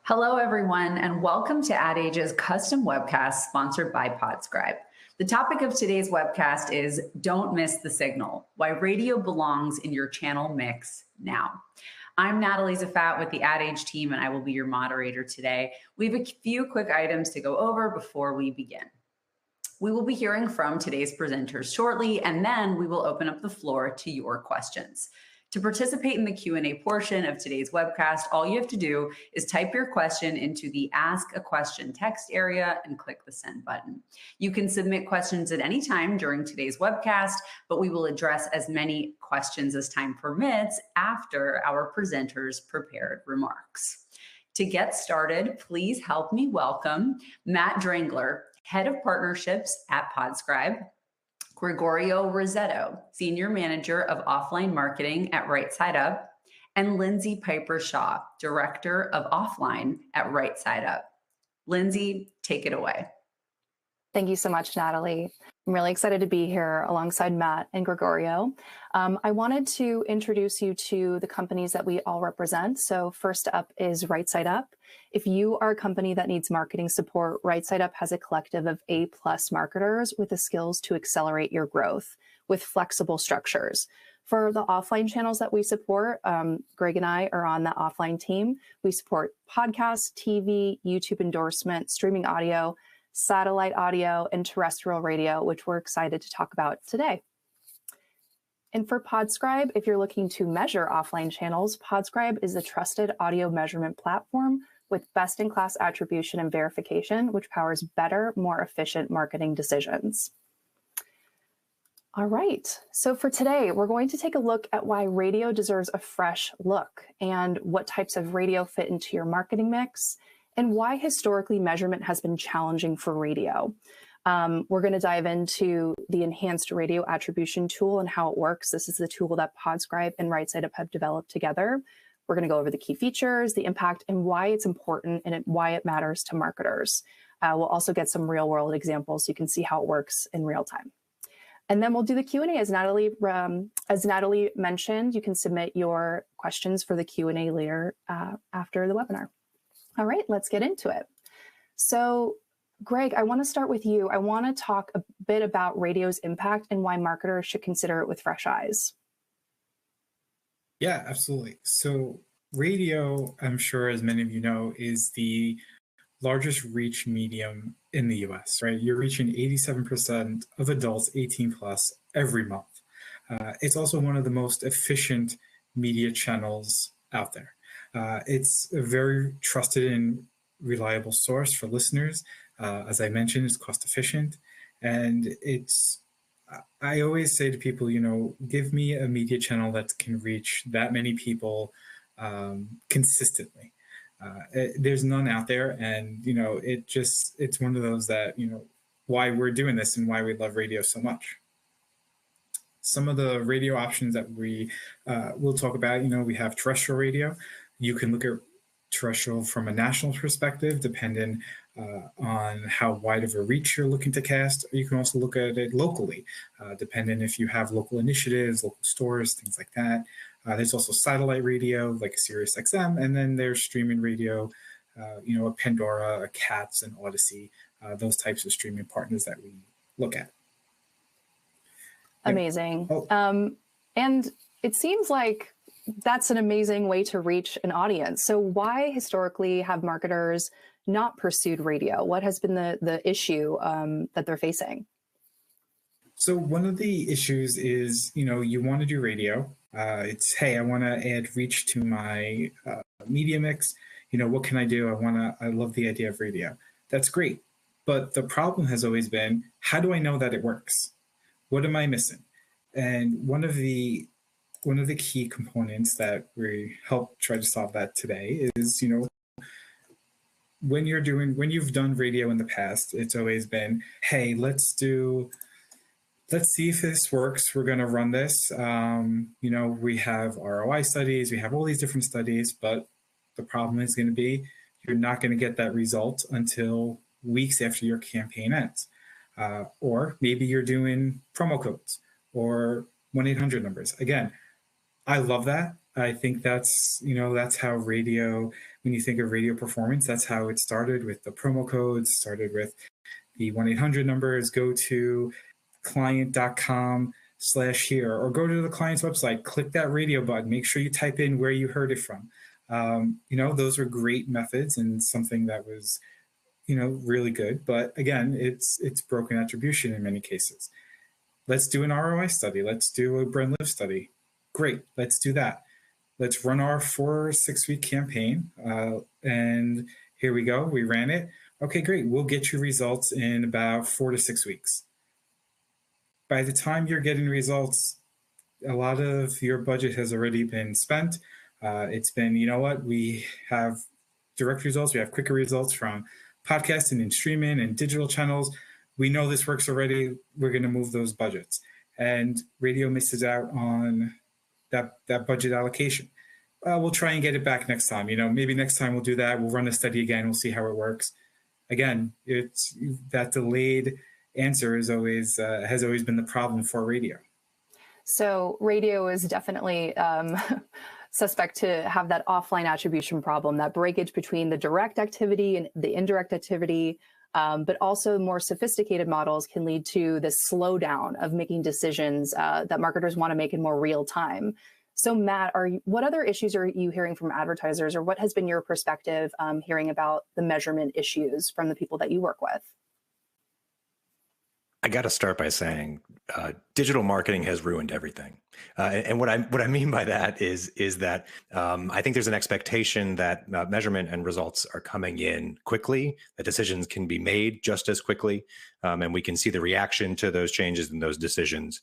Hello, everyone, and welcome to Ad Age's custom webcast sponsored by Podscribe. The topic of today's webcast is Don't Miss the Signal, Why Radio Belongs in Your Channel Mix Now. I'm Natalie Zafat with the Ad Age team, and I will be your moderator today. We have a few quick items to go over before we begin. We will be hearing from today's presenters shortly, and then we will open up the floor to your questions. To participate in the Q&A portion of today's webcast, all you have to do is type your question into the Ask a Question text area and click the send button. You can submit questions at any time during today's webcast, but we will address as many questions as time permits after our presenters' prepared remarks. To get started, please help me welcome Matt Drangler, Head of Partnerships at Podscribe, Gregorio Rossetto, Senior Manager of Offline Marketing at Right Side Up, and Lindsay Piper-Shaw, Director of Offline at Right Side Up. Lindsay, take it away. Thank you so much, Natalie. I'm really excited to be here alongside Matt and Gregorio. I wanted to introduce you to the companies that we all represent. So first up is Right Side Up. If you are a company that needs marketing support, Right Side Up has a collective of A+ marketers with the skills to accelerate your growth with flexible structures. For the offline channels that we support, Greg and I are on the offline team. We support podcasts, TV, YouTube endorsement, streaming audio, satellite audio, and terrestrial radio, which we're excited to talk about today. And for Podscribe, if you're looking to measure offline channels, Podscribe is a trusted audio measurement platform with best-in-class attribution and verification, which powers better, more efficient marketing decisions. All right, so for today, we're going to take a look at why radio deserves a fresh look and what types of radio fit into your marketing mix, and why historically measurement has been challenging for radio. We're going to dive into the enhanced radio attribution tool and how it works. This is the tool that Podscribe and Right Side Up have developed together. We're going to go over the key features, the impact, and why it's important and why it matters to marketers. We'll also get some real world examples so you can see how it works in real time. And then we'll do the Q&A. As Natalie mentioned, you can submit your questions for the Q&A later after the webinar. All right, let's get into it. So, Greg, I want to start with you. I want to talk a bit about radio's impact and why marketers should consider it with fresh eyes. Yeah, absolutely. So radio, I'm sure as many of you know, is the largest reach medium in the US, right? You're reaching 87% of adults 18 plus every month. It's also one of the most efficient media channels out there. It's a very trusted and reliable source for listeners. As I mentioned, it's cost efficient. And I always say to people, give me a media channel that can reach that many people consistently. There's none out there. And, it's one of those that, why we're doing this and why we love radio so much. Some of the radio options that we will talk about, we have terrestrial radio. You can look at terrestrial from a national perspective, depending on how wide of a reach you're looking to cast. You can also look at it locally, depending if you have local initiatives, local stores, things like that. There's also satellite radio, like Sirius XM, and then there's streaming radio, a Pandora, a Cats, and Odyssey, those types of streaming partners that we look at. Amazing. And it seems like that's an amazing way to reach an audience. So why historically have marketers not pursued radio? What has been the issue that they're facing? So one of the issues is, you want to do radio. It's, hey, I want to add reach to my media mix. What can I do? I love the idea of radio. That's great. But the problem has always been, how do I know that it works? What am I missing? And one of the key components that we help try to solve that today is, when you've done radio in the past, it's always been, hey, let's see if this works. We're going to run this. We have ROI studies, we have all these different studies, but the problem is going to be, you're not going to get that result until weeks after your campaign ends. Or maybe you're doing promo codes or 1-800 numbers. Again, I love that. I think that's how radio, when you think of radio performance, that's how it started with the promo codes, started with the 1-800 numbers, go to client.com/here, or go to the client's website, click that radio button, make sure you type in where you heard it from. Those are great methods and something that was, really good. But again, it's broken attribution in many cases. Let's do an ROI study. Let's do a brand lift study. Great, let's do that. Let's run our 4 or 6 week campaign. And here we go. We ran it. Okay, great. We'll get you results in about 4 to 6 weeks. By the time you're getting results, a lot of your budget has already been spent. It's been, we have direct results. We have quicker results from podcasting and streaming and digital channels. We know this works already. We're going to move those budgets. And radio misses out on that budget allocation. We'll try and get it back next time. Maybe next time we'll do that. We'll run a study again. We'll see how it works. Again, it's that delayed answer has always been the problem for radio. So radio is definitely suspect to have that offline attribution problem, that breakage between the direct activity and the indirect activity. But also more sophisticated models can lead to this slowdown of making decisions that marketers want to make in more real time. So Matt, what other issues are you hearing from advertisers, or what has been your perspective hearing about the measurement issues from the people that you work with? I got to start by saying digital marketing has ruined everything. And what I mean by that is that I think there's an expectation that measurement and results are coming in quickly, that decisions can be made just as quickly, and we can see the reaction to those changes and those decisions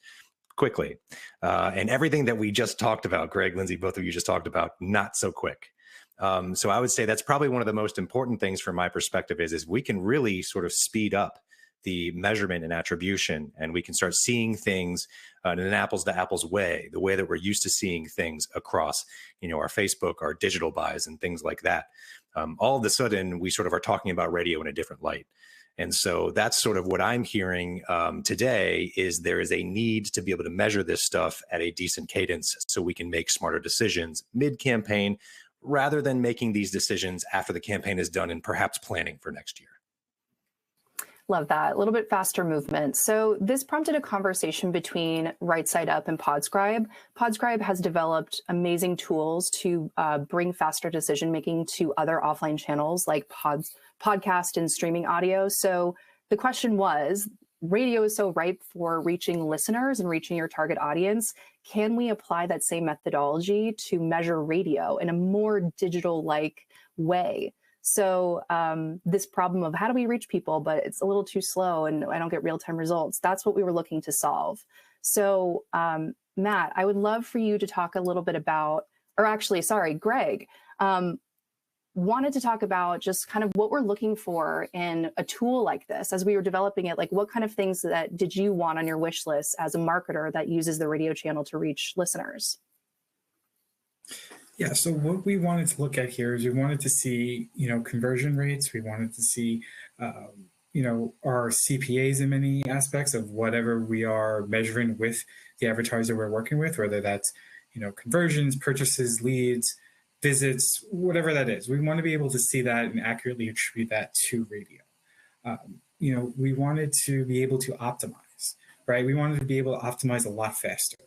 quickly. And everything that we just talked about, Greg, Lindsay, both of you just talked about, not so quick. So I would say that's probably one of the most important things from my perspective is we can really sort of speed up the measurement and attribution, and we can start seeing things in an apples to apples way, the way that we're used to seeing things across, our Facebook, our digital buys and things like that. All of a sudden, we sort of are talking about radio in a different light. And so that's sort of what I'm hearing today is there is a need to be able to measure this stuff at a decent cadence so we can make smarter decisions mid-campaign rather than making these decisions after the campaign is done and perhaps planning for next year. Love that. A little bit faster movement. So this prompted a conversation between Right Side Up and Podscribe. Podscribe has developed amazing tools to bring faster decision making to other offline channels like podcast and streaming audio. So the question was, radio is so ripe for reaching listeners and reaching your target audience. Can we apply that same methodology to measure radio in a more digital-like way? So this problem of how do we reach people, but it's a little too slow and I don't get real-time results. That's what we were looking to solve. So Matt, I would love for you to talk a little bit about, or actually, sorry, Greg, wanted to talk about just kind of what we're looking for in a tool like this as we were developing it. Like what kind of things that did you want on your wish list as a marketer that uses the radio channel to reach listeners? Yeah, so what we wanted to look at here is we wanted to see, conversion rates. We wanted to see, our CPAs in many aspects of whatever we are measuring with the advertiser we're working with, whether that's, conversions, purchases, leads, visits, whatever that is. We want to be able to see that and accurately attribute that to radio. We wanted to be able to optimize, right? We wanted to be able to optimize a lot faster,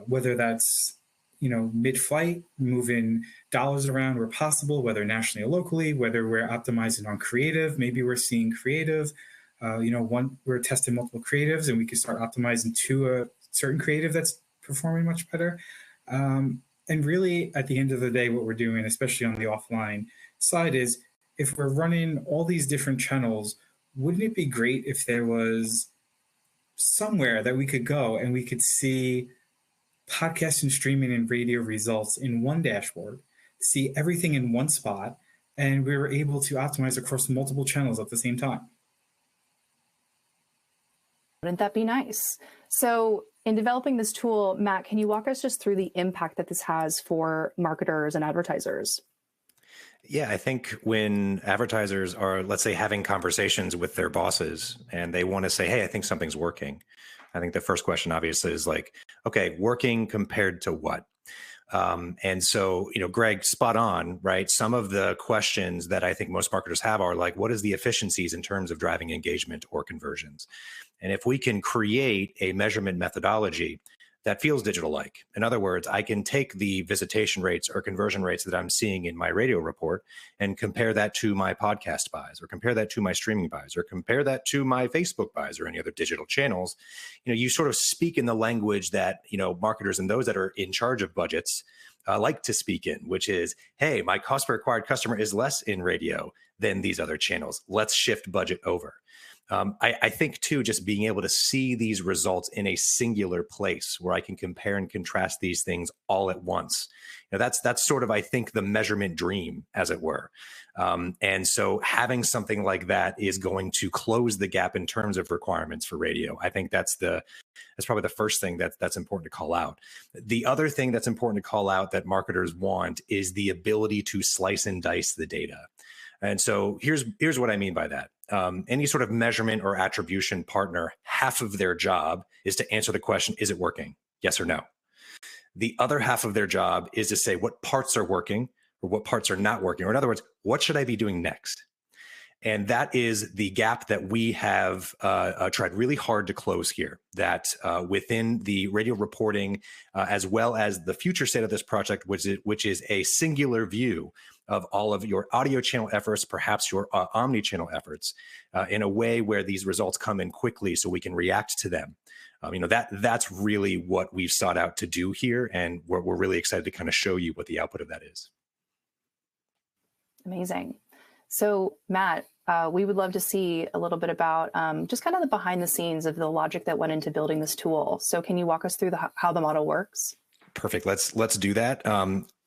whether that's mid-flight, moving dollars around where possible, whether nationally or locally, whether we're optimizing on creative, maybe we're seeing creative, we're testing multiple creatives and we can start optimizing to a certain creative that's performing much better. And really at the end of the day, what we're doing, especially on the offline side, is if we're running all these different channels, wouldn't it be great if there was somewhere that we could go and we could see podcast and streaming and radio results in one dashboard, see everything in one spot, and we were able to optimize across multiple channels at the same time. Wouldn't that be nice? So in developing this tool, Matt, can you walk us just through the impact that this has for marketers and advertisers? Yeah, I think when advertisers are, let's say, having conversations with their bosses and they want to say, hey, I think something's working. I think the first question obviously is like, okay, working compared to what? And so, Greg, spot on, right? Some of the questions that I think most marketers have are like, what is the efficiencies in terms of driving engagement or conversions? And if we can create a measurement methodology that feels digital-like, in other words, I can take the visitation rates or conversion rates that I'm seeing in my radio report and compare that to my podcast buys, or compare that to my streaming buys, or compare that to my Facebook buys or any other digital channels. You sort of speak in the language that, marketers and those that are in charge of budgets like to speak in, which is, hey, my cost per acquired customer is less in radio than these other channels. Let's shift budget over. I think, too, just being able to see these results in a singular place where I can compare and contrast these things all at once. That's sort of, I think, the measurement dream, as it were. And so having something like that is going to close the gap in terms of requirements for radio. I think that's probably the first thing that's important to call out. The other thing that's important to call out that marketers want is the ability to slice and dice the data. And so here's what I mean by that. Any sort of measurement or attribution partner, half of their job is to answer the question, is it working? Yes or no. The other half of their job is to say what parts are working or what parts are not working. Or in other words, what should I be doing next? And that is the gap that we have tried really hard to close here, that within the radio reporting, as well as the future state of this project, which is a singular view of all of your audio channel efforts, perhaps your omni-channel efforts, in a way where these results come in quickly so we can react to them. That's really what we've sought out to do here. And we're really excited to kind of show you what the output of that is. Amazing. So Matt, we would love to see a little bit about just kind of the behind the scenes of the logic that went into building this tool. So can you walk us through how the model works? Perfect. Let's do that.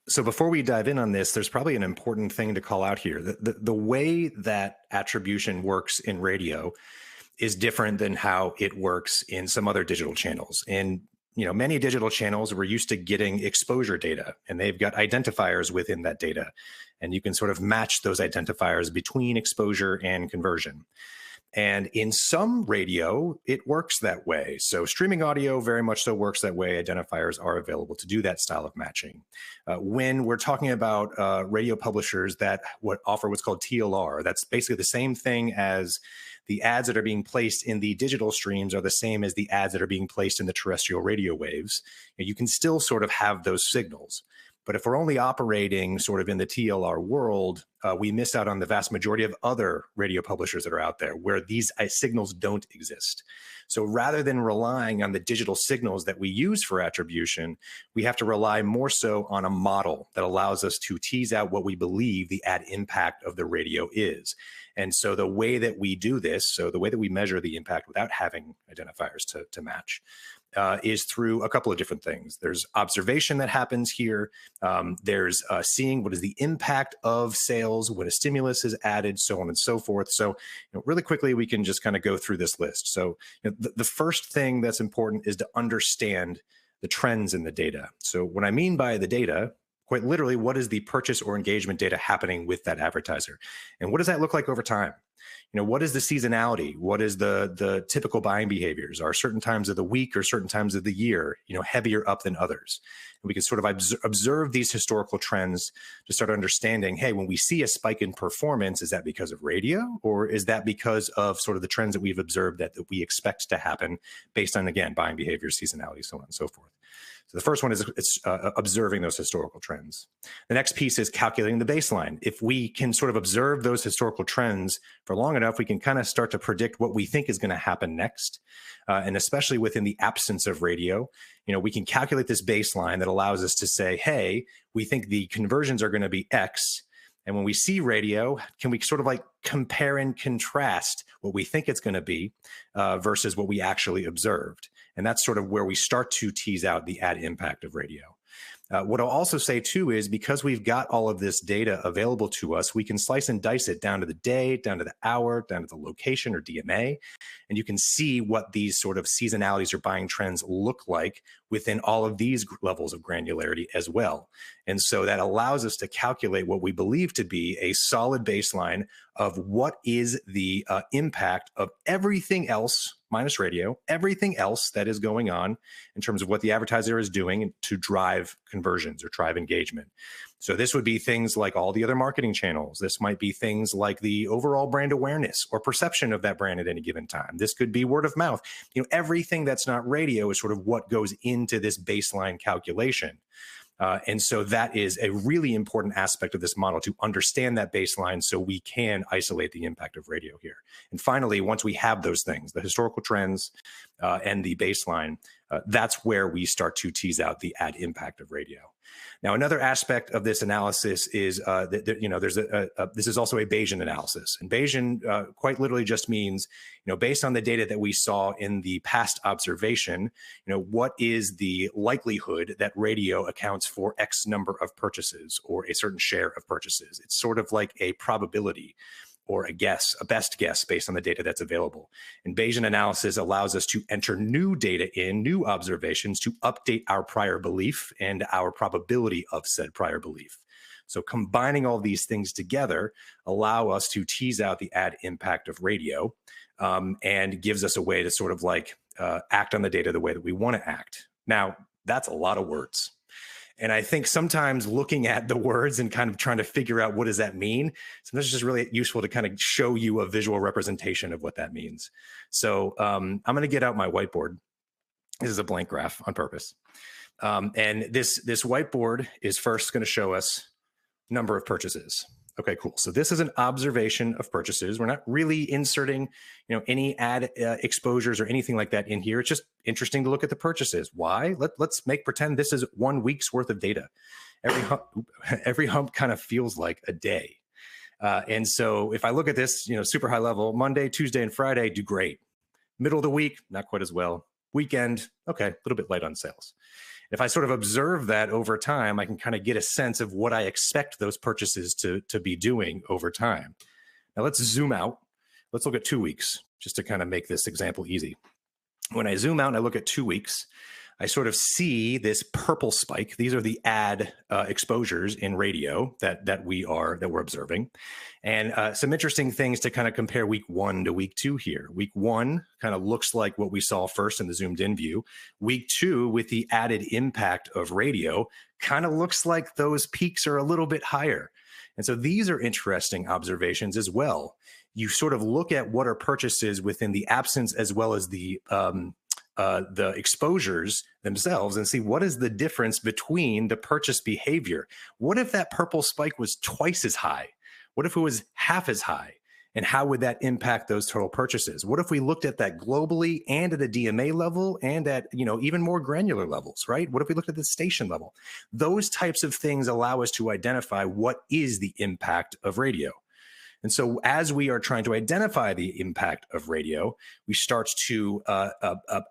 So before we dive in on this, there's probably an important thing to call out here. The way that attribution works in radio is different than how it works in some other digital channels. In many digital channels, we're used to getting exposure data, and they've got identifiers within that data. And you can sort of match those identifiers between exposure and conversion. And in some radio, it works that way. So streaming audio very much so works that way. Identifiers are available to do that style of matching. When we're talking about radio publishers that offer what's called TLR, that's basically the same thing as the ads that are being placed in the digital streams are the same as the ads that are being placed in the terrestrial radio waves. You can still sort of have those signals. But if we're only operating sort of in the TLR world, we miss out on the vast majority of other radio publishers that are out there where these signals don't exist. So rather than relying on the digital signals that we use for attribution, we have to rely more so on a model that allows us to tease out what we believe the ad impact of the radio is. And so the way that we do this, so the way that we measure the impact without having identifiers to match, is through a couple of different things. There's observation that happens here. There's seeing what is the impact of sales when a stimulus is added, so on and so forth. So really quickly, we can just kind of go through this list. So the first thing that's important is to understand the trends in the data. So what I mean by the data, quite literally, what is the purchase or engagement data happening with that advertiser? And what does that look like over time? What is the seasonality? What is the typical buying behaviors? Are certain times of the week or certain times of the year, heavier up than others? And we can sort of observe these historical trends to start understanding, hey, when we see a spike in performance, is that because of radio, or is that because of sort of the trends that we've observed that we expect to happen based on, again, buying behavior, seasonality, so on and so forth? So the first one is observing those historical trends. The next piece is calculating the baseline. If we can sort of observe those historical trends for long enough, we can kind of start to predict what we think is going to happen next. And especially within the absence of radio, we can calculate this baseline that allows us to say, hey, we think the conversions are going to be X. And when we see radio, can we sort of like compare and contrast what we think it's going to be versus what we actually observed? And that's sort of where we start to tease out the ad impact of radio. What I'll also say, too, is because we've got all of this data available to us, we can slice and dice it down to the day, down to the hour, down to the location or DMA. And you can see what these sort of seasonalities or buying trends look like within all of these levels of granularity as well. And so that allows us to calculate what we believe to be a solid baseline of what is the impact of everything else minus radio, everything else that is going on in terms of what the advertiser is doing to drive conversions or drive engagement. So this would be things like all the other marketing channels. This might be things like the overall brand awareness or perception of that brand at any given time. This could be word of mouth. Everything that's not radio is sort of what goes into this baseline calculation. And so that is a really important aspect of this model, to understand that baseline so we can isolate the impact of radio here. And finally, once we have those things, the historical trends and the baseline, that's where we start to tease out the ad impact of radio. Now, another aspect of this analysis is this is also a Bayesian analysis, and Bayesian quite literally just means, based on the data that we saw in the past observation, what is the likelihood that radio accounts for X number of purchases or a certain share of purchases. It's sort of like a probability or a guess, a best guess based on the data that's available. And Bayesian analysis allows us to enter new data in, new observations to update our prior belief and our probability of said prior belief. So combining all these things together allow us to tease out the ad impact of radio and gives us a way to sort of like act on the data the way that we want to act. Now, that's a lot of words. And I think sometimes looking at the words and kind of trying to figure out what does that mean, sometimes it's just really useful to kind of show you a visual representation of what that means. So I'm going to get out my whiteboard. This is a blank graph on purpose. And this whiteboard is first going to show us number of purchases. Okay, cool. So this is an observation of purchases. We're not really inserting, any ad exposures or anything like that in here. It's just interesting to look at the purchases. Why? Let's pretend this is 1 week's worth of data. Every hump kind of feels like a day. And so if I look at this, super high level, Monday, Tuesday, and Friday do great. Middle of the week, not quite as well. Weekend, okay, a little bit light on sales. If I sort of observe that over time, I can kind of get a sense of what I expect those purchases to be doing over time. Now let's zoom out. Let's look at 2 weeks, just to kind of make this example easy. When I zoom out and I look at 2 weeks, I sort of see this purple spike. These are the ad exposures in radio that we're observing, and some interesting things to kind of compare week 1 to week 2 here. Week 1 kind of looks like what we saw first in the zoomed in view. Week 2, with the added impact of radio, kind of looks like those peaks are a little bit higher. And so these are interesting observations as well. You sort of look at what are purchases within the absence as well as the exposures themselves and see what is the difference between the purchase behavior. What if that purple spike was twice as high? What if it was half as high? And how would that impact those total purchases? What if we looked at that globally and at a DMA level and at, even more granular levels, right? What if we looked at the station level? Those types of things allow us to identify what is the impact of radio. And so as we are trying to identify the impact of radio, we start to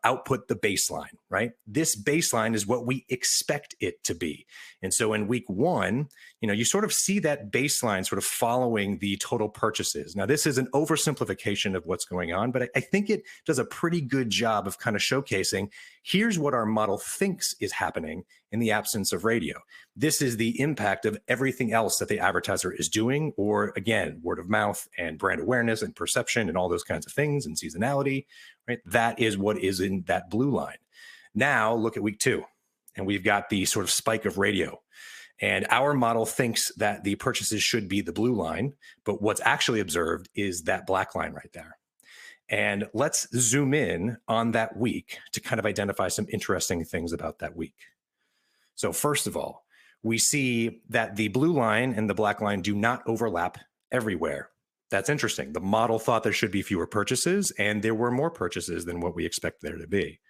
output the baseline, right? This baseline is what we expect it to be. And so in week 1, you sort of see that baseline sort of following the total purchases. Now, this is an oversimplification of what's going on, but I think it does a pretty good job of kind of showcasing, here's what our model thinks is happening in the absence of radio. This is the impact of everything else that the advertiser is doing, or again, word of mouth and brand awareness and perception and all those kinds of things and seasonality, right? That is what is in that blue line. Now look at week 2, and we've got the sort of spike of radio. And our model thinks that the purchases should be the blue line, but what's actually observed is that black line right there. And let's zoom in on that week to kind of identify some interesting things about that week. So first of all, we see that the blue line and the black line do not overlap everywhere. That's interesting. The model thought there should be fewer purchases, and there were more purchases than what we expect there to be.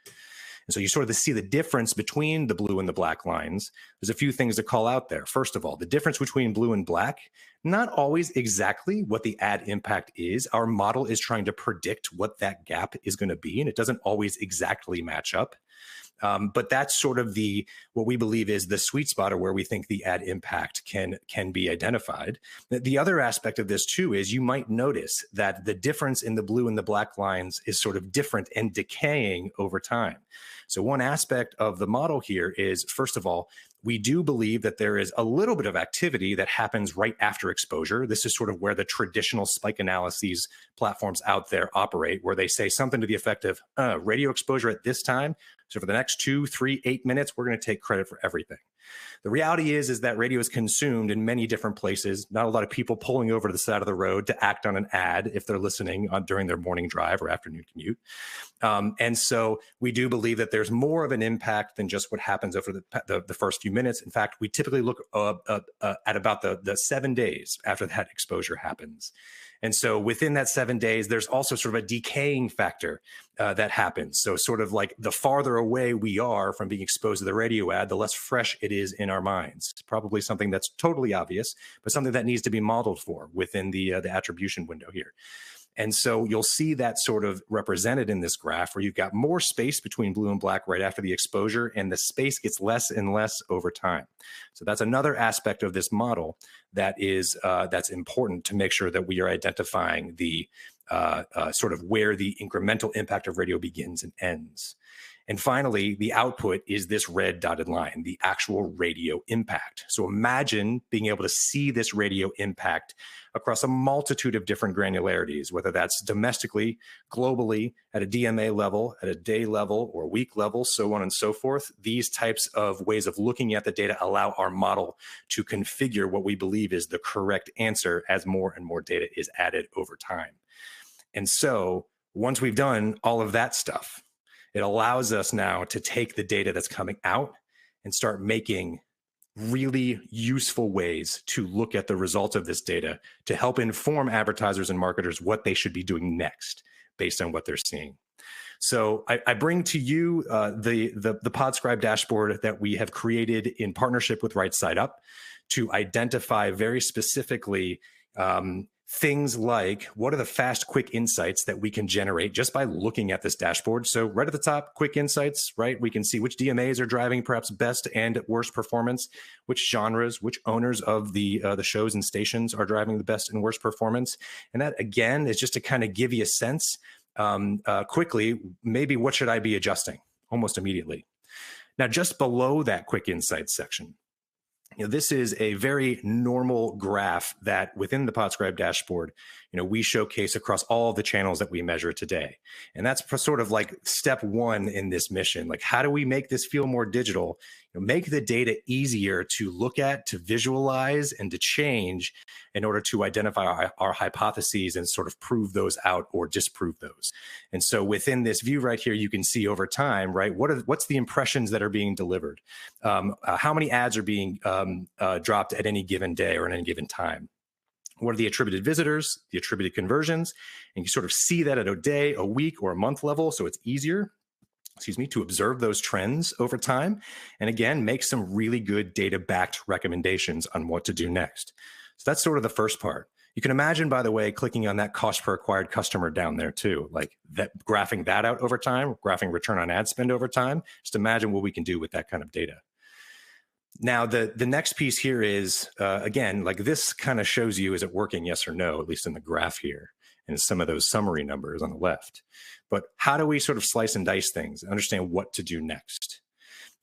And so you sort of see the difference between the blue and the black lines. There's a few things to call out there. First of all, the difference between blue and black, not always exactly what the ad impact is. Our model is trying to predict what that gap is going to be, and it doesn't always exactly match up. But that's sort of what we believe is the sweet spot, or where we think the ad impact can be identified. The other aspect of this too is you might notice that the difference in the blue and the black lines is sort of different and decaying over time. So one aspect of the model here is, first of all, we do believe that there is a little bit of activity that happens right after exposure. This is sort of where the traditional spike analyses platforms out there operate, where they say something to the effect of radio exposure at this time. So for the next 2, 3, 8 minutes, we're going to take credit for everything. The reality is that radio is consumed in many different places. Not a lot of people pulling over to the side of the road to act on an ad if they're listening during their morning drive or afternoon commute. And so we do believe that there's more of an impact than just what happens over the first few minutes. In fact, we typically look at about the 7 days after that exposure happens. And so within that 7 days, there's also sort of a decaying factor that happens. So sort of like the farther away we are from being exposed to the radio ad, the less fresh it is in our minds. It's probably something that's totally obvious, but something that needs to be modeled for within the attribution window here. And so you'll see that sort of represented in this graph where you've got more space between blue and black right after the exposure, and the space gets less and less over time. So that's another aspect of this model that is that's important to make sure that we are identifying the sort of where the incremental impact of radio begins and ends. And finally, the output is this red dotted line, the actual radio impact. So imagine being able to see this radio impact across a multitude of different granularities, whether that's domestically, globally, at a DMA level, at a day level or week level, so on and so forth. These types of ways of looking at the data allow our model to configure what we believe is the correct answer as more and more data is added over time. And so once we've done all of that stuff, it allows us now to take the data that's coming out and start making really useful ways to look at the results of this data to help inform advertisers and marketers what they should be doing next based on what they're seeing. So I bring to you the PodScribe dashboard that we have created in partnership with Right Side Up to identify very specifically things like what are the fast, quick insights that we can generate just by looking at this dashboard. So right at the top, quick insights, right? We can see which DMAs are driving perhaps best and worst performance, which genres, which owners of the shows and stations are driving the best and worst performance. And that, again, is just to kind of give you a sense quickly, maybe what should I be adjusting almost immediately. Now, just below that quick insights section, this is a very normal graph that within the PodScribe dashboard, we showcase across all the channels that we measure today. And that's sort of like step one in this mission. Like, how do we make this feel more digital? Make the data easier to look at, to visualize, and to change in order to identify our hypotheses and sort of prove those out or disprove those. And so within this view right here, you can see over time, right, what's the impressions that are being delivered? How many ads are being dropped at any given day or at any given time? What are the attributed visitors, the attributed conversions? And you sort of see that at a day, a week, or a month level, so it's easier, to observe those trends over time. And again, make some really good data-backed recommendations on what to do next. So that's sort of the first part. You can imagine, by the way, clicking on that cost per acquired customer down there too, like that, graphing that out over time, graphing return on ad spend over time. Just imagine what we can do with that kind of data. Now, the next piece here is, again, like this kind of shows you, is it working, yes or no, at least in the graph here, and some of those summary numbers on the left. But how do we sort of slice and dice things, understand what to do next?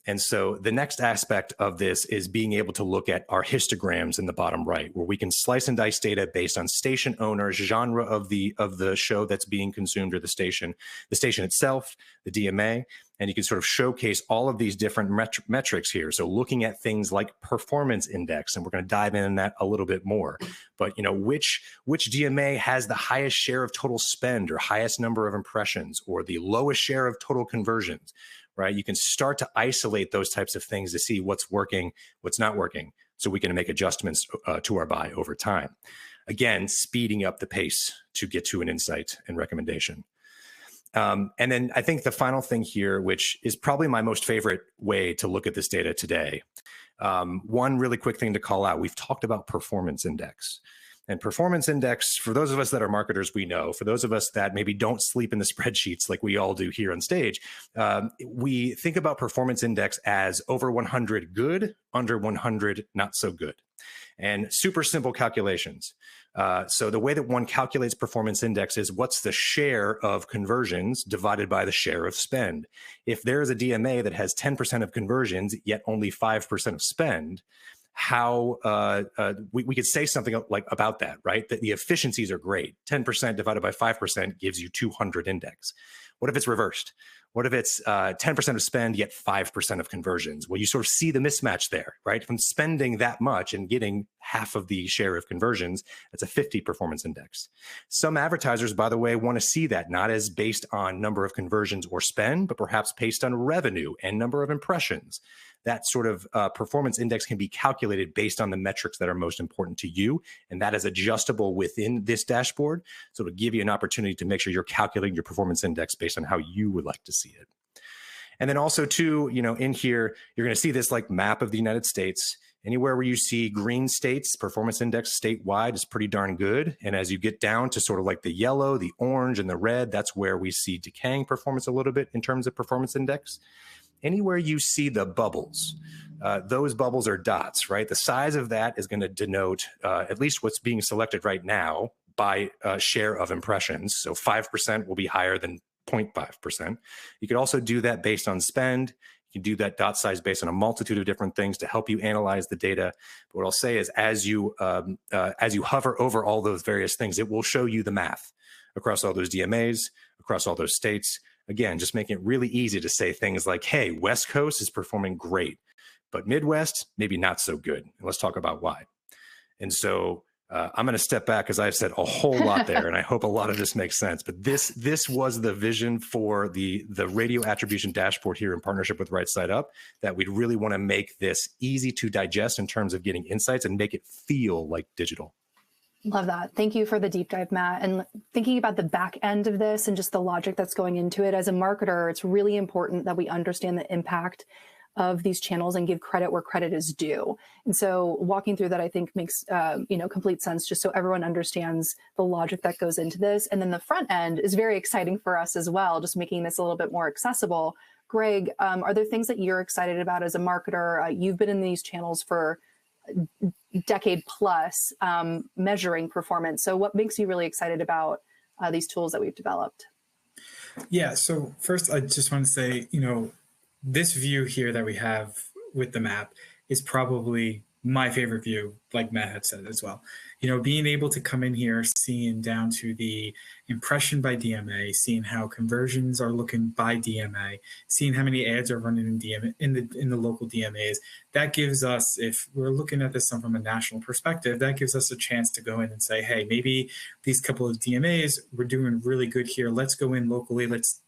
And so the next aspect of this is being able to look at our histograms in the bottom right, where we can slice and dice data based on station owner, genre of the show that's being consumed, or the station itself, the DMA, and you can sort of showcase all of these different metrics here. So looking at things like performance index, and we're going to dive in that a little bit more. But which DMA has the highest share of total spend or highest number of impressions, or the lowest share of total conversions? Right? You can start to isolate those types of things to see what's working, what's not working, so we can make adjustments to our buy over time. Again, speeding up the pace to get to an insight and recommendation. And then I think the final thing here, which is probably my most favorite way to look at this data today, one really quick thing to call out, we've talked about performance index. And performance index, for those of us that are marketers, we know. For those of us that maybe don't sleep in the spreadsheets like we all do here on stage, we think about performance index as over 100 good, under 100 not so good. And super simple calculations. So the way that one calculates performance index is what's the share of conversions divided by the share of spend. If there is a DMA that has 10% of conversions, yet only 5% of spend, how we could say something like about that, right? That the efficiencies are great. 10% divided by 5% gives you 200 index. What if it's reversed? What if it's 10% of spend, yet 5% of conversions? Well, you sort of see the mismatch there, right? From spending that much and getting half of the share of conversions, that's a 50 performance index. Some advertisers, by the way, want to see that not as based on number of conversions or spend, but perhaps based on revenue and number of impressions. That sort of performance index can be calculated based on the metrics that are most important to you. And that is adjustable within this dashboard. So it'll give you an opportunity to make sure you're calculating your performance index based on how you would like to see it. And then also too, in here, you're going to see this like map of the United States. Anywhere where you see green states, performance index statewide is pretty darn good. And as you get down to sort of like the yellow, the orange, and the red, that's where we see decaying performance a little bit in terms of performance index. Anywhere you see the bubbles, those bubbles are dots, right? The size of that is going to denote at least what's being selected right now by share of impressions. So 5% will be higher than 0.5%. You could also do that based on spend. You can do that dot size based on a multitude of different things to help you analyze the data. But what I'll say is as you hover over all those various things, it will show you the math across all those DMAs, across all those states. Again, just making it really easy to say things like, hey, West Coast is performing great, but Midwest, maybe not so good. And let's talk about why. And so I'm going to step back because I've said a whole lot there, and I hope a lot of this makes sense. But this was the vision for the radio attribution dashboard here in partnership with Right Side Up, that we'd really want to make this easy to digest in terms of getting insights and make it feel like digital. Love that. Thank you for the deep dive, Matt. And thinking about the back end of this and just the logic that's going into it, as a marketer, it's really important that we understand the impact of these channels and give credit where credit is due. And so walking through that, I think makes complete sense, just so everyone understands the logic that goes into this. And then the front end is very exciting for us as well, just making this a little bit more accessible. Greg, are there things that you're excited about as a marketer? You've been in these channels for decade plus, measuring performance. So what makes you really excited about these tools that we've developed? Yeah, so first I just want to say, this view here that we have with the map is probably my favorite view, like Matt had said as well. Being able to come in here, seeing down to the impression by DMA, seeing how conversions are looking by DMA, seeing how many ads are running in DMA in the local DMAs, that gives us, if we're looking at this from a national perspective, that gives us a chance to go in and say, hey, maybe these couple of DMAs, we're doing really good here. Let's go in locally. Let's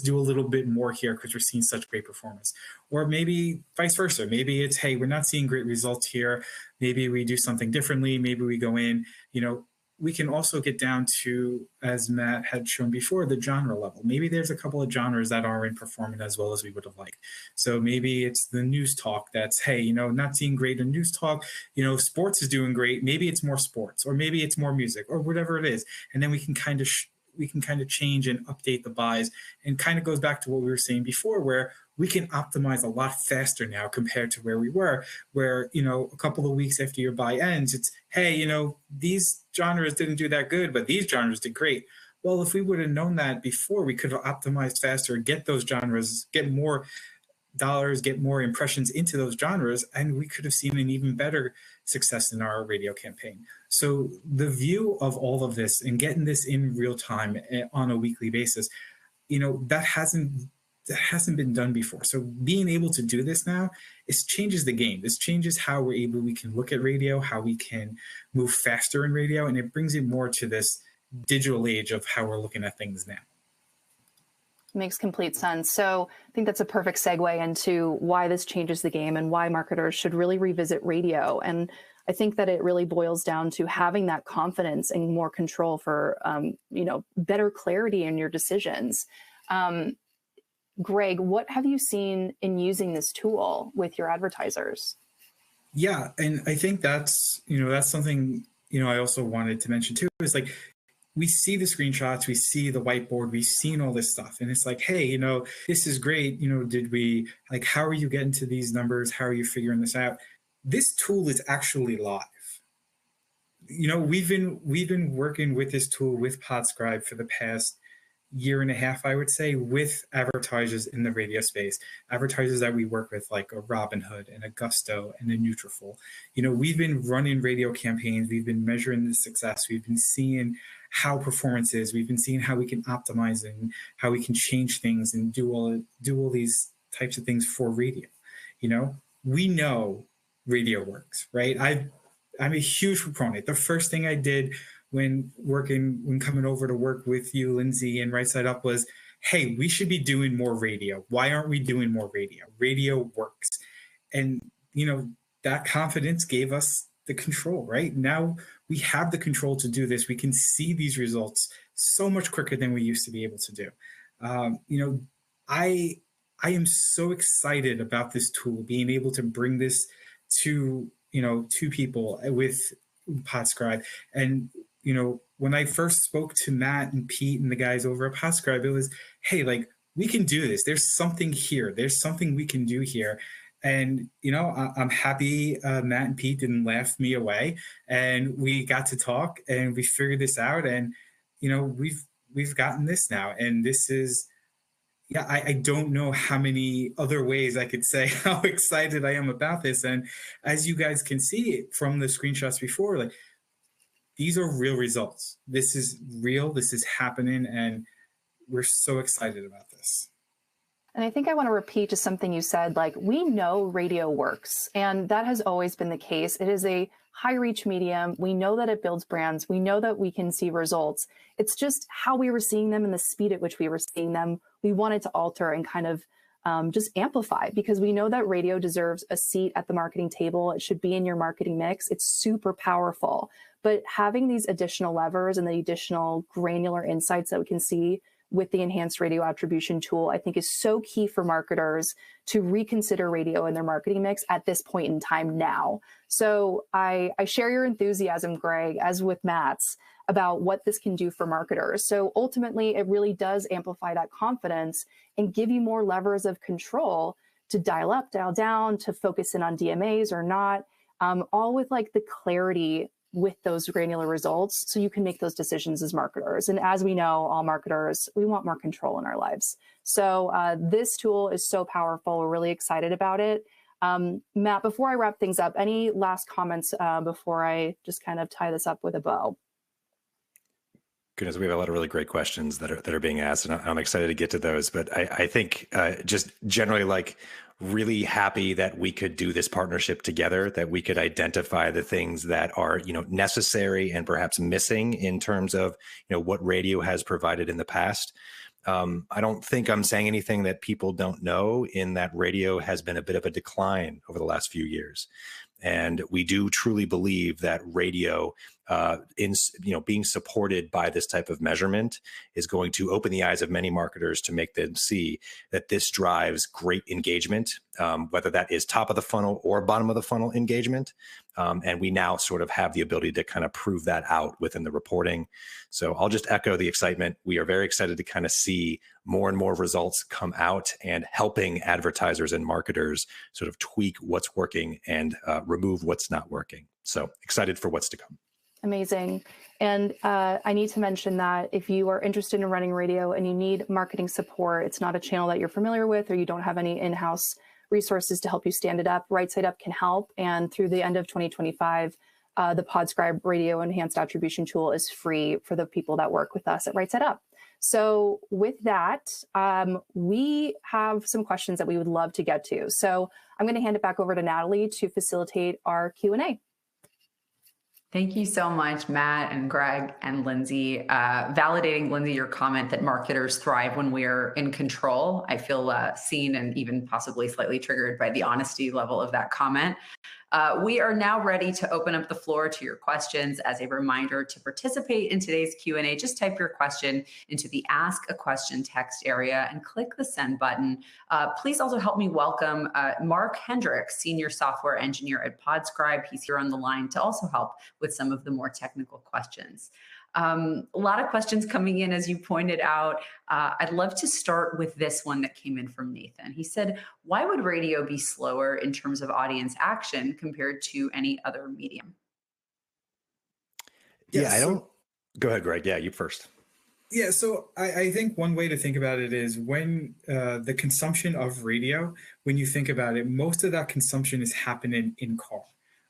do a little bit more here because we're seeing such great performance. Or maybe vice versa. Maybe it's, hey, we're not seeing great results here. Maybe we do something differently. Maybe we go in, we can also get down to, as Matt had shown before, the genre level. Maybe there's a couple of genres that aren't performing as well as we would have liked. So maybe it's the news talk that's, hey, not seeing great in news talk. Sports is doing great. Maybe it's more sports, or maybe it's more music, or whatever it is. And then we can kind of change and update the buys, and kind of goes back to what we were saying before, where we can optimize a lot faster now compared to where we were, where, a couple of weeks after your buy ends, it's, hey, these genres didn't do that good, but these genres did great. Well, if we would have known that before, we could have optimized faster, get those genres, get more dollars, get more impressions into those genres, and we could have seen an even better success in our radio campaign. So the view of all of this and getting this in real time on a weekly basis, that hasn't been done before. So being able to do this now, it changes the game. This changes how we can look at radio, how we can move faster in radio, and it brings it more to this digital age of how we're looking at things now. Makes complete sense. So I think that's a perfect segue into why this changes the game and why marketers should really revisit radio. And I think that it really boils down to having that confidence and more control for, better clarity in your decisions. Greg, what have you seen in using this tool with your advertisers? Yeah, and I think that's something, I also wanted to mention too, is like, we see the screenshots, we see the whiteboard, we've seen all this stuff. And it's like, hey, this is great. How are you getting to these numbers? How are you figuring this out? This tool is actually live. we've been working with this tool with Podscribe for the past year and a half, I would say, with advertisers in the radio space, advertisers that we work with, like a Robinhood and a Gusto and a Nutrafol. We've been running radio campaigns. We've been measuring the success. We've been seeing how performance is. We've been seeing how we can optimize and how we can change things and do all these types of things for radio. We know radio works, right? I'm a huge proponent. The first thing I did when coming over to work with you, Lindsay, and Right Side Up was, hey, we should be doing more radio. Why aren't we doing more radio? Radio works. And, that confidence gave us the control, right? Now we have the control to do this. We can see these results so much quicker than we used to be able to do. I am so excited about this tool, being able to bring this to people with Podscribe. And when I first spoke to Matt and Pete and the guys over at Podscribe, it was, hey, like, we can do this. There's something here. There's something we can do here. And, I'm happy Matt and Pete didn't laugh me away, and we got to talk and we figured this out. And, we've gotten this now. And this is, I don't know how many other ways I could say how excited I am about this. And as you guys can see from the screenshots before, like, these are real results. This is real. This is happening. And we're so excited about this. And I think I want to repeat just something you said, like, we know radio works, and that has always been the case. It is a high reach medium. We know that it builds brands. We know that we can see results. It's just how we were seeing them and the speed at which we were seeing them. We wanted to alter and kind of just amplify, because we know that radio deserves a seat at the marketing table. It should be in your marketing mix. It's super powerful. But having these additional levers and the additional granular insights that we can see with the enhanced radio attribution tool, I think is so key for marketers to reconsider radio in their marketing mix at this point in time now. So I share your enthusiasm, Greg, as with Matt's, about what this can do for marketers. So ultimately, it really does amplify that confidence and give you more levers of control to dial up, dial down, to focus in on DMAs or not, all with like the clarity with those granular results, so you can make those decisions as marketers. And as we know, all marketers, we want more control in our lives. So this tool is so powerful. We're really excited about it. Matt, before I wrap things up, any last comments before I just kind of tie this up with a bow? Goodness, we have a lot of really great questions that are being asked, and I'm excited to get to those. But I think just generally, like, really happy that we could do this partnership together, that we could identify the things that are, necessary and perhaps missing in terms of, what radio has provided in the past. I don't think I'm saying anything that people don't know, in that radio has been a bit of a decline over the last few years. And we do truly believe that radio, being supported by this type of measurement, is going to open the eyes of many marketers to make them see that this drives great engagement, whether that is top of the funnel or bottom of the funnel engagement. And we now sort of have the ability to kind of prove that out within the reporting. So I'll just echo the excitement. We are very excited to kind of see more and more results come out, and helping advertisers and marketers sort of tweak what's working and remove what's not working. So excited for what's to come. Amazing. And I need to mention that if you are interested in running radio and you need marketing support, it's not a channel that you're familiar with, or you don't have any in-house resources to help you stand it up, Right Side Up can help. And through the end of 2025, the Podscribe Radio Enhanced Attribution Tool is free for the people that work with us at Right Side Up. So with that, we have some questions that we would love to get to. So I'm going to hand it back over to Natalie to facilitate our Q&A. Thank you so much, Matt and Greg and Lindsay. Validating, Lindsay, your comment that marketers thrive when we're in control. I feel seen and even possibly slightly triggered by the honesty level of that comment. We are now ready to open up the floor to your questions. As a reminder, to participate in today's Q&A, just type your question into the Ask a Question text area and click the send button. Please also help me welcome Mark Hendricks, Senior Software Engineer at Podscribe. He's here on the line to also help with some of the more technical questions. A lot of questions coming in, as you pointed out. I'd love to start with this one that came in from Nathan. He said, why would radio be slower in terms of audience action compared to any other medium? Yeah, I don't. Go ahead, Greg. Yeah, you first. Yeah, so I think one way to think about it is when the consumption of radio, when you think about it, most of that consumption is happening in car,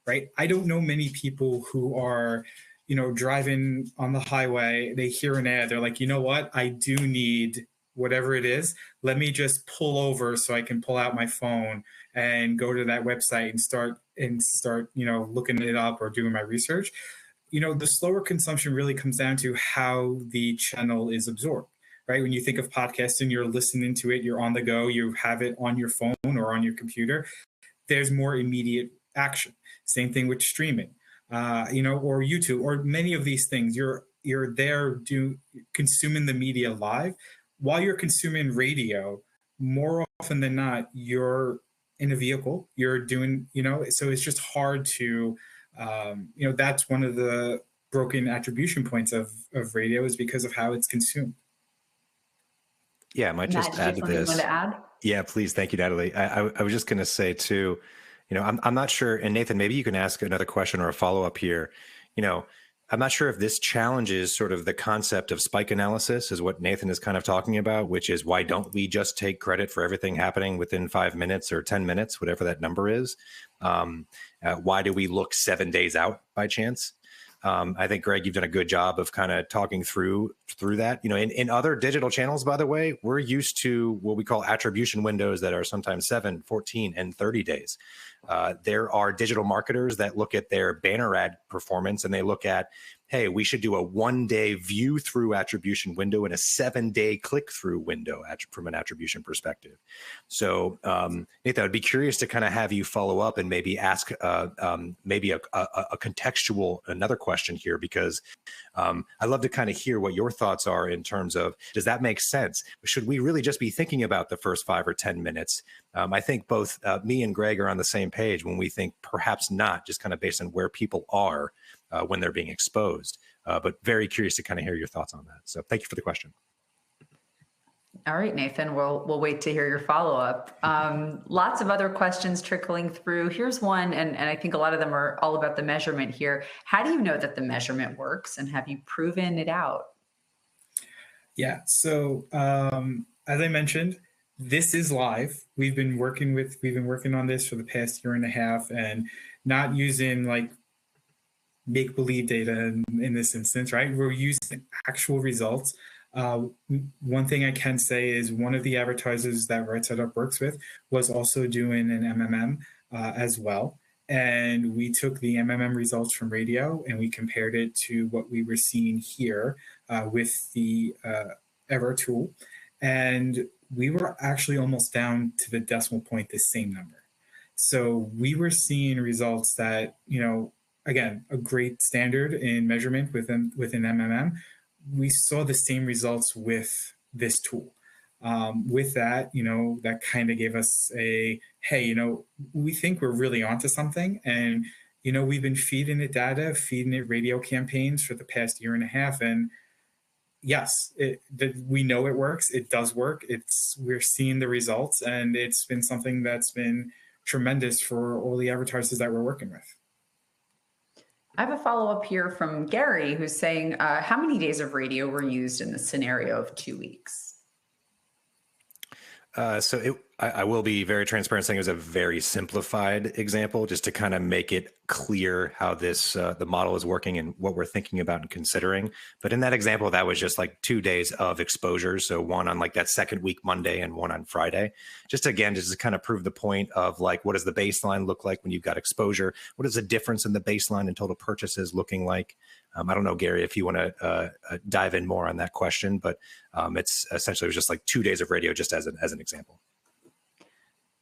right? I don't know many people who are, driving on the highway, they hear an ad, they're like, you know what, I do need whatever it is. Let me just pull over so I can pull out my phone and go to that website and start, looking it up or doing my research. The slower consumption really comes down to how the channel is absorbed, right? When you think of podcasting, you're listening to it, you're on the go, you have it on your phone or on your computer. There's more immediate action. Same thing with streaming, or YouTube, or many of these things. You're there consuming the media live. While you're consuming radio, more often than not, you're in a vehicle. You're doing, so it's just hard to. That's one of the broken attribution points of radio is because of how it's consumed. Yeah, I might just add to this. You want to add? Yeah, please. Thank you, Natalie. I was just going to say too, I'm not sure. And Nathan, maybe you can ask another question or a follow up here. I'm not sure if this challenges sort of the concept of spike analysis is what Nathan is kind of talking about, which is why don't we just take credit for everything happening within 5 minutes or 10 minutes, whatever that number is? Why do we look 7 days out by chance? I think, Greg, you've done a good job of kind of talking through that. In other digital channels, by the way, we're used to what we call attribution windows that are sometimes 7, 14, and 30 days. There are digital marketers that look at their banner ad performance and they look at, hey, we should do a 1-day view through attribution window and a 7-day click through window from an attribution perspective. So, Nathan, I'd be curious to kind of have you follow up and maybe ask maybe a contextual another question here, because I'd love to kind of hear what your thoughts are in terms of, does that make sense? Should we really just be thinking about the first 5 or 10 minutes? I think both me and Greg are on the same page when we think perhaps not, just kind of based on where people are when they're being exposed. But very curious to kind of hear your thoughts on that. So thank you for the question. All right, Nathan, we'll wait to hear your follow-up. Lots of other questions trickling through. Here's one, and I think a lot of them are all about the measurement here. How do you know that the measurement works, and have you proven it out? Yeah, so as I mentioned, this is live. We've been working on this for the past year and a half, and not using like make-believe data in this instance, right? We're using actual results. One thing I can say is one of the advertisers that Right Side Up works with was also doing an MMM as well. And we took the MMM results from radio and we compared it to what we were seeing here with the Ever tool. And we were actually almost down to the decimal point, the same number. So we were seeing results that, again, a great standard in measurement within MMM. We saw the same results with this tool. With that, that kind of gave us a, hey, we think we're really onto something. And, we've been feeding it data, feeding it radio campaigns for the past year and a half. And yes, we know it works. It does work. We're seeing the results. And it's been something that's been tremendous for all the advertisers that we're working with. I have a follow-up here from Gary, who's saying, how many days of radio were used in the scenario of 2 weeks? I will be very transparent, saying it was a very simplified example, just to kind of make it clear how this the model is working and what we're thinking about and considering. But in that example, that was just like 2 days of exposure. So one on like that second week Monday and one on Friday. Just to kind of prove the point of like, what does the baseline look like when you've got exposure? What is the difference in the baseline and total purchases looking like? I don't know, Gary, if you want to dive in more on that question, but it's essentially, it was just like 2 days of radio, just as an example.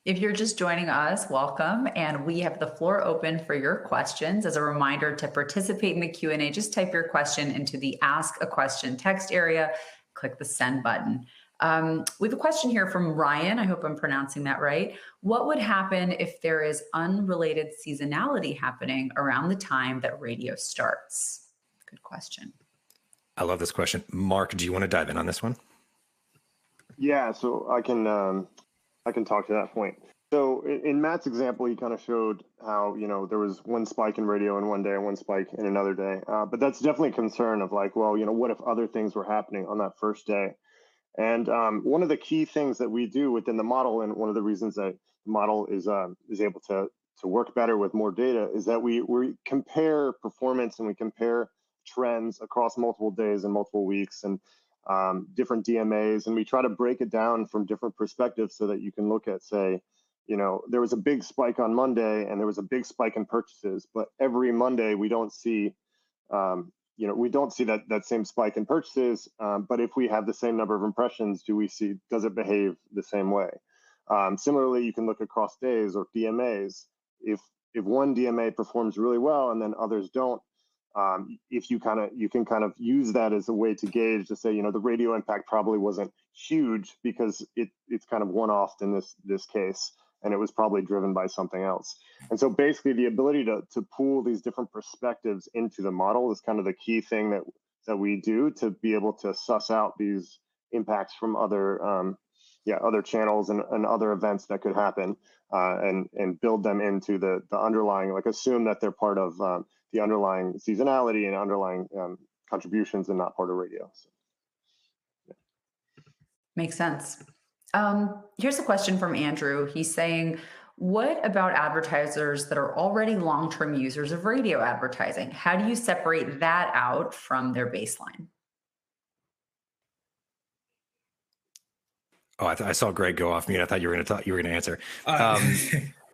If you're just joining us, welcome. And we have the floor open for your questions. As a reminder, to participate in the Q&A, just type your question into the Ask a Question text area, click the send button. We have a question here from Ryan. I hope I'm pronouncing that right. What would happen if there is unrelated seasonality happening around the time that radio starts? Good question. I love this question. Mark, do you want to dive in on this one? Yeah, so I can talk to that point. So in Matt's example, he kind of showed how, there was one spike in radio in one day and one spike in another day. But that's definitely a concern of like, well, what if other things were happening on that first day? And one of the key things that we do within the model, and one of the reasons that the model is able to work better with more data, is that we compare performance and we compare trends across multiple days and multiple weeks and different DMAs, and we try to break it down from different perspectives so that you can look at, say, there was a big spike on Monday and there was a big spike in purchases, but every Monday we don't see we don't see that same spike in purchases, but if we have the same number of impressions, does it behave the same way? Similarly, you can look across days or DMAs. If one DMA performs really well and then others don't, you can kind of use that as a way to gauge to say, the radio impact probably wasn't huge because it's kind of one-off in this case, and it was probably driven by something else. And so basically the ability to pool these different perspectives into the model is kind of the key thing that we do to be able to suss out these impacts from other channels and other events that could happen, and build them into the underlying, like assume that they're part of the underlying seasonality and underlying contributions and not part of radio. So, yeah. Makes sense. Here's a question from Andrew. He's saying, what about advertisers that are already long-term users of radio advertising? How do you separate that out from their baseline? Oh, I saw Greg go off mute. I thought you were going to answer.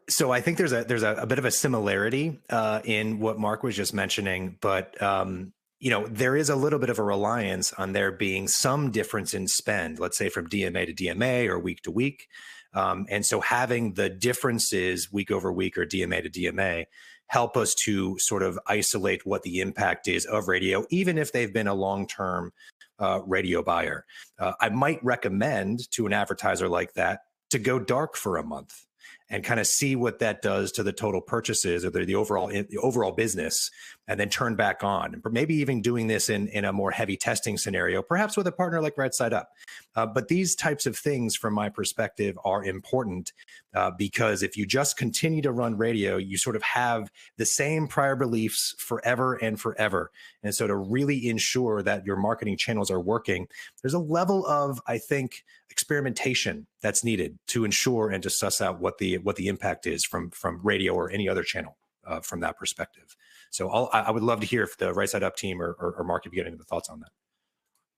So I think there's a bit of a similarity in what Mark was just mentioning, but there is a little bit of a reliance on there being some difference in spend, let's say from DMA to DMA or week to week. And so having the differences week over week or DMA to DMA help us to sort of isolate what the impact is of radio, even if they've been a long-term radio buyer. I might recommend to an advertiser like that to go dark for a month and kind of see what that does to the total purchases or the overall business, and then turn back on. And maybe even doing this in a more heavy testing scenario, perhaps with a partner like Right Side Up. But these types of things, from my perspective, are important because if you just continue to run radio, you sort of have the same prior beliefs forever and forever. And so to really ensure that your marketing channels are working, there's a level of, I think, experimentation that's needed to ensure and to suss out what the impact is from radio or any other channel from that perspective. So I would love to hear if the Right Side Up team or Mark, if you get any thoughts on that.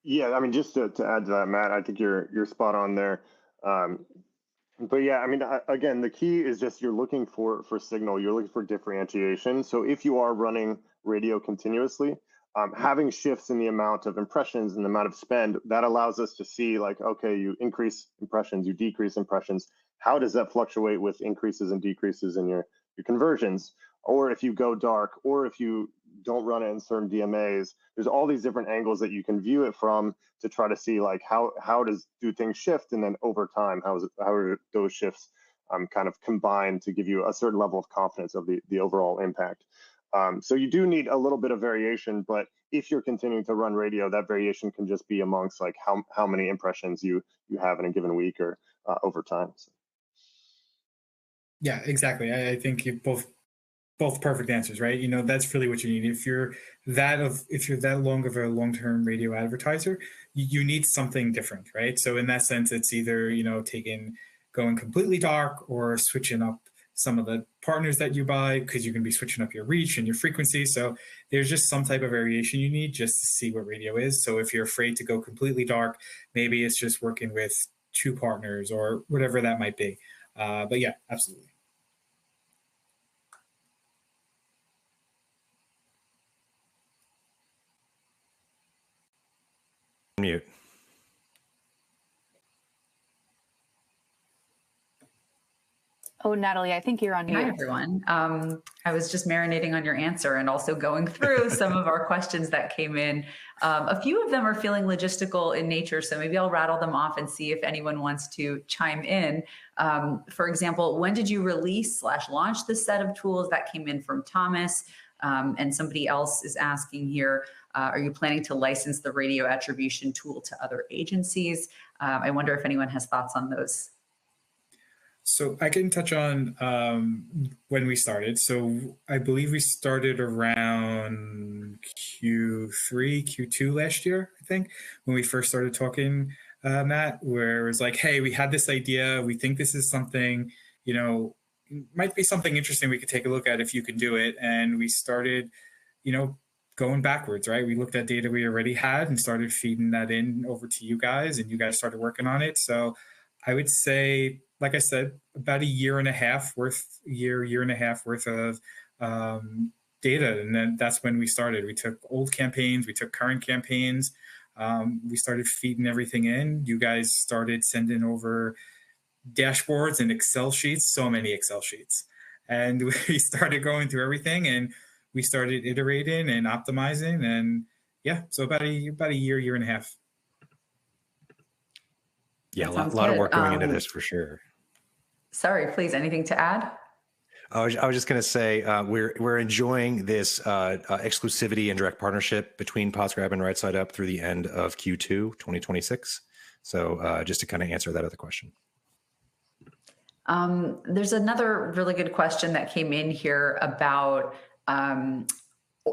Yeah, I mean, just to add to that, Matt, I think you're spot on there. But yeah, I mean, again, the key is just you're looking for signal, you're looking for differentiation. So if you are running radio continuously, having shifts in the amount of impressions and the amount of spend, that allows us to see like, okay, you increase impressions, you decrease impressions. How does that fluctuate with increases and decreases in your conversions? Or if you go dark, or if you don't run it in certain DMAs, there's all these different angles that you can view it from to try to see like how do things shift, and then over time how are those shifts kind of combined to give you a certain level of confidence of the overall impact. So you do need a little bit of variation, but if you're continuing to run radio, that variation can just be amongst like how many impressions you have in a given week or over time. So. Yeah, exactly. I think you both perfect answers, right? That's really what you need. If you're that long of a long-term radio advertiser, you need something different, right? So in that sense, it's either, going completely dark or switching up some of the partners that you buy, because you can be switching up your reach and your frequency. So there's just some type of variation you need just to see what radio is. So if you're afraid to go completely dark, maybe it's just working with 2 partners or whatever that might be. But yeah, absolutely. Mute. Oh, Natalie, I think you're on mute. Hi, everyone. I was just marinating on your answer and also going through some of our questions that came in. A few of them are feeling logistical in nature, so maybe I'll rattle them off and see if anyone wants to chime in. For example, when did you release/launch this set of tools? That came in from Thomas. And somebody else is asking here, are you planning to license the radio attribution tool to other agencies? I wonder if anyone has thoughts on those. So I can touch on when we started. So I believe we started around Q3, Q2 last year, I think, when we first started talking, Matt, where it was like, hey, we had this idea. We think this is something, might be something interesting we could take a look at if you can do it. And we started, going backwards, right? We looked at data we already had and started feeding that in over to you guys, and you guys started working on it. So I would say, like I said, about a year and a half worth of data. And then that's when we started. We took old campaigns, we took current campaigns, we started feeding everything in. You guys started sending over dashboards and Excel sheets, so many Excel sheets. And we started going through everything, and we started iterating and optimizing. And yeah, so about a year and a half. Yeah, a lot of work going into this for sure. Sorry, please, anything to add? I was just going to say we're enjoying this exclusivity and direct partnership between Podscribe and Right Side Up through the end of Q2 2026. So just to kind of answer that other question. There's another really good question that came in here about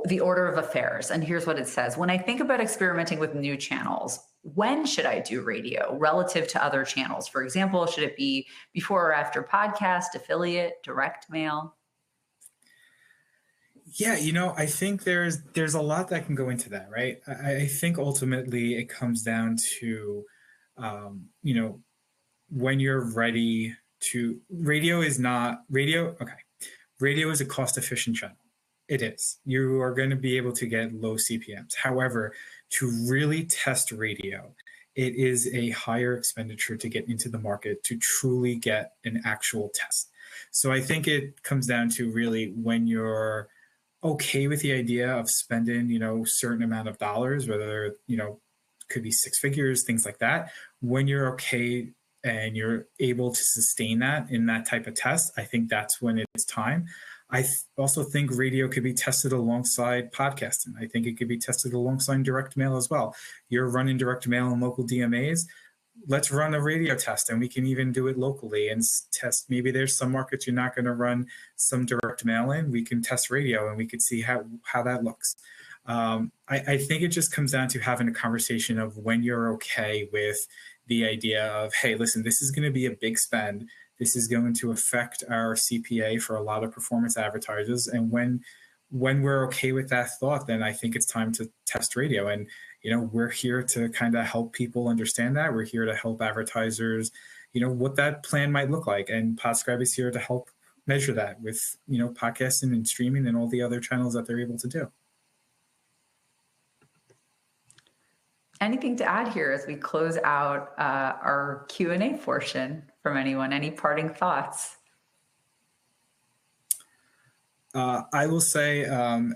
the order of affairs. And here's what it says. When I think about experimenting with new channels, when should I do radio relative to other channels? For example, should it be before or after podcast, affiliate, direct mail? Yeah, I think there's a lot that can go into that, right? I think ultimately it comes down to, when you're ready to, radio is a cost efficient channel. It is. You are going to be able to get low CPMs. However, to really test radio, it is a higher expenditure to get into the market to truly get an actual test. So I think it comes down to really when you're okay with the idea of spending, certain amount of dollars, whether, could be six figures, things like that. When you're okay and you're able to sustain that in that type of test, I think that's when it's time. I also think radio could be tested alongside podcasting. I think it could be tested alongside direct mail as well. You're running direct mail and local DMAs. Let's run a radio test, and we can even do it locally and test. Maybe there's some markets you're not going to run some direct mail in. We can test radio, and we could see how that looks. I think it just comes down to having a conversation of when you're okay with the idea of, hey, listen, this is going to be a big spend. This is going to affect our CPA for a lot of performance advertisers. And when we're okay with that thought, then I think it's time to test radio. And, we're here to kind of help people understand that. We're here to help advertisers, what that plan might look like. And Podscribe is here to help measure that with, podcasting and streaming and all the other channels that they're able to do. Anything to add here as we close out our Q&A portion from anyone? Any parting thoughts? I will say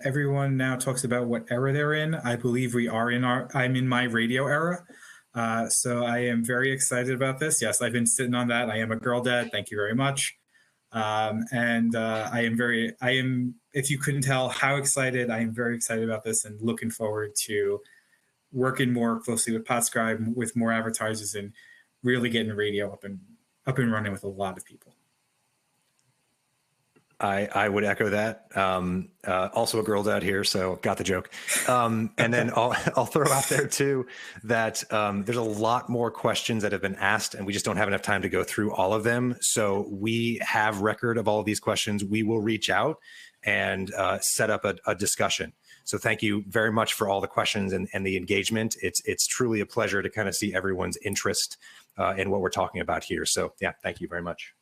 everyone now talks about what era they're in. I believe I'm in my radio era. So I am very excited about this. Yes, I've been sitting on that. I am a girl dad. Thank you very much. And I am, if you couldn't tell how excited, I am very excited about this and looking forward to working more closely with Podscribe, with more advertisers, and really getting radio up and running with a lot of people. I would echo that. Also a girl dad here, so got the joke. And then I'll throw out there too that there's a lot more questions that have been asked, and we just don't have enough time to go through all of them. So we have record of all of these questions. We will reach out and set up a discussion. So thank you very much for all the questions and the engagement. It's truly a pleasure to kind of see everyone's interest in what we're talking about here. So yeah, thank you very much.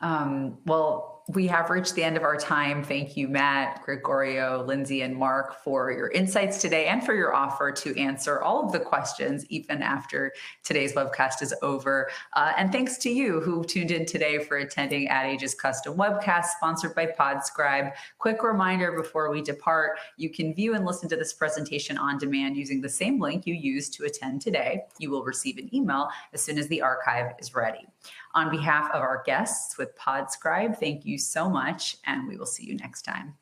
Well, we have reached the end of our time. Thank you, Matt, Gregorio, Lindsay, and Mark for your insights today and for your offer to answer all of the questions even after today's webcast is over. And thanks to you who tuned in today for attending AdAge's custom webcast sponsored by Podscribe. Quick reminder before we depart, you can view and listen to this presentation on demand using the same link you used to attend today. You will receive an email as soon as the archive is ready. On behalf of our guests with Podscribe, thank you so much, and we will see you next time.